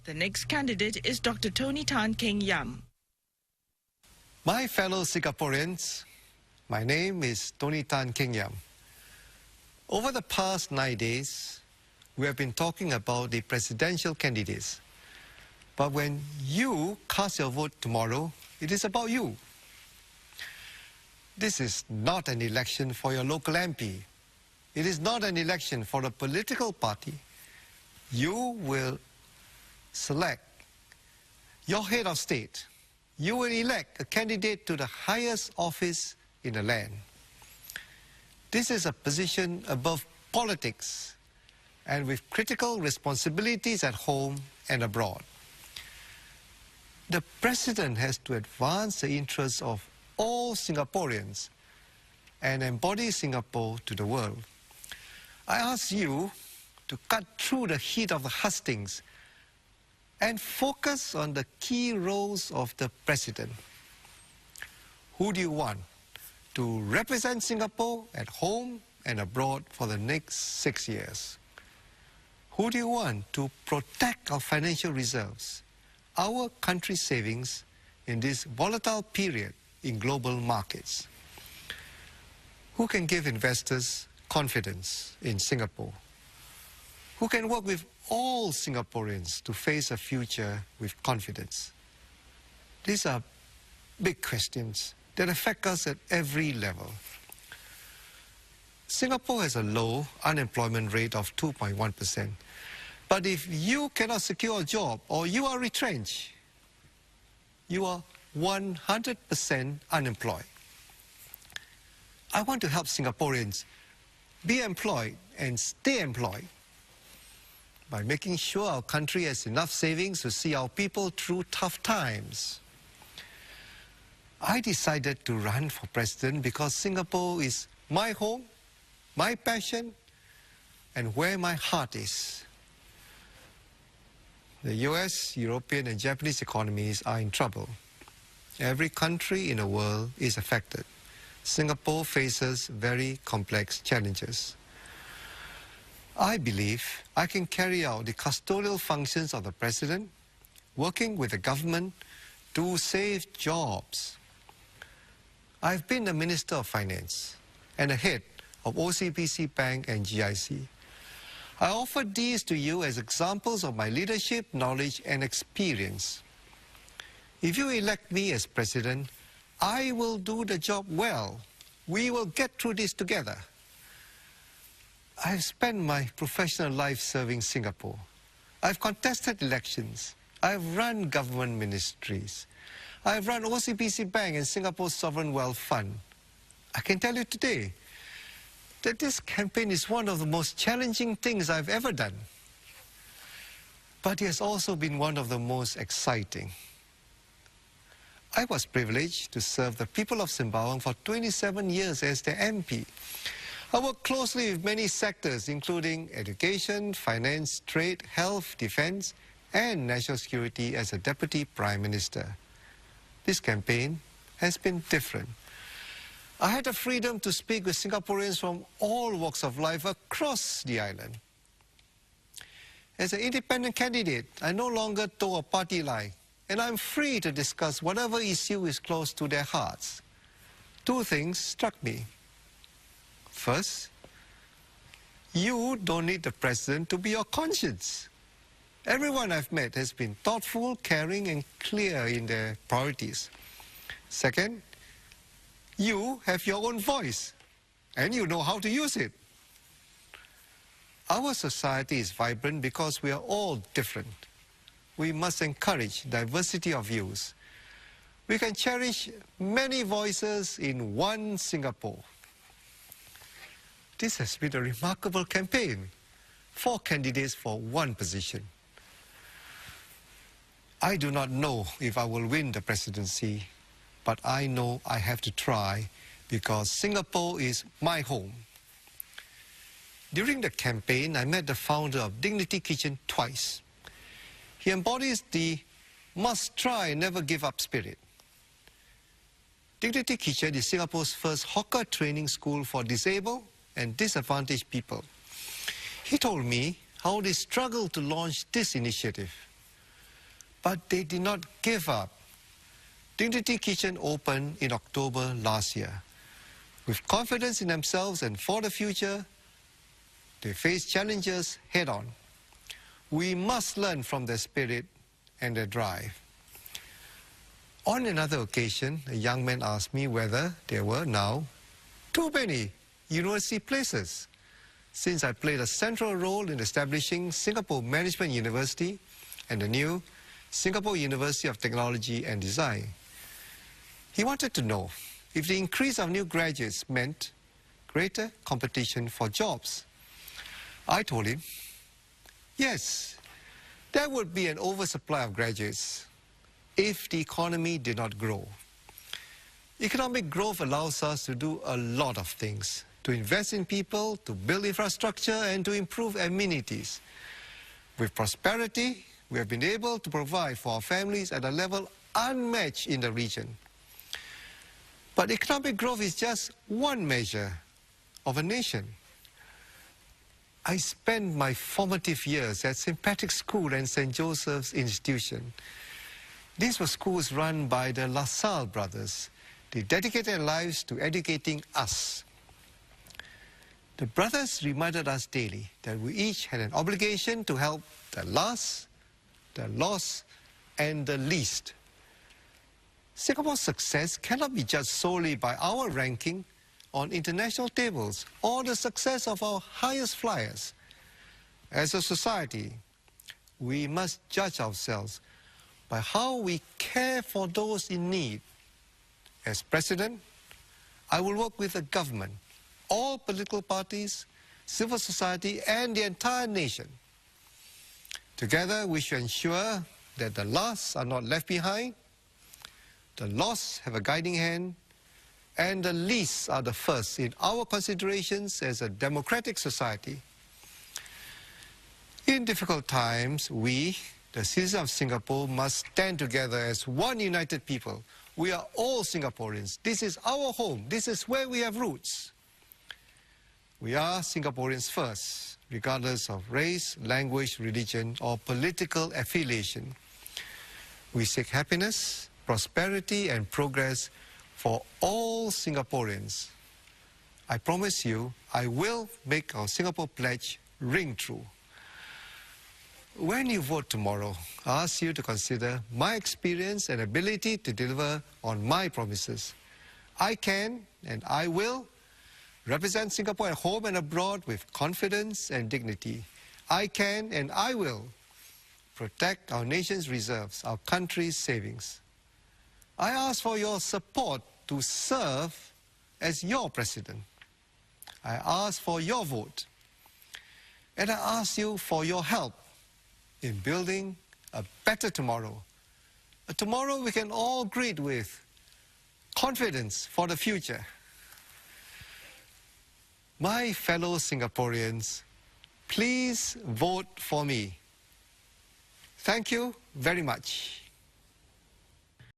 The next candidate is Dr. Tony Tan Keng Yam. My fellow Singaporeans, my name is Tony Tan Keng Yam. Over the past 9 days, we have been talking about the presidential candidates. But when you cast your vote tomorrow, it is about you. This is not an election for your local MP. It is not an election for a political party. You will select your head of state. You will elect a candidate to the highest office in the land. This is a position above politics and with critical responsibilities at home and abroad. The President has to advance the interests of all Singaporeans and embody Singapore to the world. I ask you to cut through the heat of the hustings and focus on the key roles of the President. Who do you want to represent Singapore at home and abroad for the next 6 years? Who do you want to protect our financial reserves, our country's savings in this volatile period in global markets? Who can give investors confidence in Singapore? Who can work with all Singaporeans to face a future with confidence? These are big questions that affect us at every level. Singapore has a low unemployment rate of 2.1%. But if you cannot secure a job or you are retrenched, you are 100% unemployed. I want to help Singaporeans be employed and stay employed by making sure our country has enough savings to see our people through tough times. I decided to run for president because Singapore is my home, my passion, and where my heart is. The US, European, and Japanese economies are in trouble. Every country in the world is affected. Singapore faces very complex challenges. I believe I can carry out the custodial functions of the President, working with the government to save jobs. I've been the Minister of Finance and the head of OCBC Bank and GIC. I offer these to you as examples of my leadership, knowledge, and experience. If you elect me as President, I will do the job well. We will get through this together. I've spent my professional life serving Singapore. I've contested elections. I've run government ministries. I've run OCBC Bank and Singapore's Sovereign Wealth Fund. I can tell you today that this campaign is one of the most challenging things I've ever done. But it has also been one of the most exciting. I was privileged to serve the people of Sembawang for 27 years as their MP. I worked closely with many sectors, including education, finance, trade, health, defense, and national security as a Deputy Prime Minister. This campaign has been different. I had the freedom to speak with Singaporeans from all walks of life across the island. As an independent candidate, I no longer toe a party line, and I'm free to discuss whatever issue is close to their hearts. Two things struck me. First, you don't need the President to be your conscience. Everyone I've met has been thoughtful, caring, and clear in their priorities. Second, you have your own voice, and you know how to use it. Our society is vibrant because we are all different. We must encourage diversity of views. We can cherish many voices in one Singapore. This has been a remarkable campaign. 4 candidates for 1 position. I do not know if I will win the presidency, but I know I have to try because Singapore is my home. During the campaign, I met the founder of Dignity Kitchen twice. He embodies the must try, never give up spirit. Dignity Kitchen is Singapore's first hawker training school for disabled and disadvantaged people. He told me how they struggled to launch this initiative. But they did not give up. Dignity Kitchen opened in October last year. With confidence in themselves and for the future, they face challenges head-on. We must learn from their spirit and their drive. On another occasion, a young man asked me whether there were now too many university places, since I played a central role in establishing Singapore Management University and the new Singapore University of Technology and Design. He wanted to know if the increase of new graduates meant greater competition for jobs. I told him, yes, there would be an oversupply of graduates if the economy did not grow. Economic growth allows us to do a lot of things, to invest in people, to build infrastructure, and to improve amenities. With prosperity, we have been able to provide for our families at a level unmatched in the region. But economic growth is just one measure of a nation. I spent my formative years at St. Patrick's School and St. Joseph's Institution. These were schools run by the LaSalle brothers. They dedicated their lives to educating us. The brothers reminded us daily that we each had an obligation to help the last, the lost, and the least. Singapore's success cannot be judged solely by our ranking on international tables or the success of our highest flyers. As a society, we must judge ourselves by how we care for those in need. As President, I will work with the government, all political parties, civil society, and the entire nation. Together, we should ensure that the last are not left behind, the lost have a guiding hand, and the least are the first in our considerations as a democratic society. In difficult times, we, the citizens of Singapore, must stand together as one united people. We are all Singaporeans. This is our home. This is where we have roots. We are Singaporeans first, regardless of race, language, religion, or political affiliation. We seek happiness, prosperity, and progress for all Singaporeans. I promise you, I will make our Singapore pledge ring true. When you vote tomorrow, I ask you to consider my experience and ability to deliver on my promises. I can and I will represent Singapore at home and abroad with confidence and dignity. I can and I will protect our nation's reserves, our country's savings. I ask for your support to serve as your president. I ask for your vote. And I ask you for your help in building a better tomorrow. A tomorrow we can all greet with confidence for the future. My fellow Singaporeans, please vote for me. Thank you very much.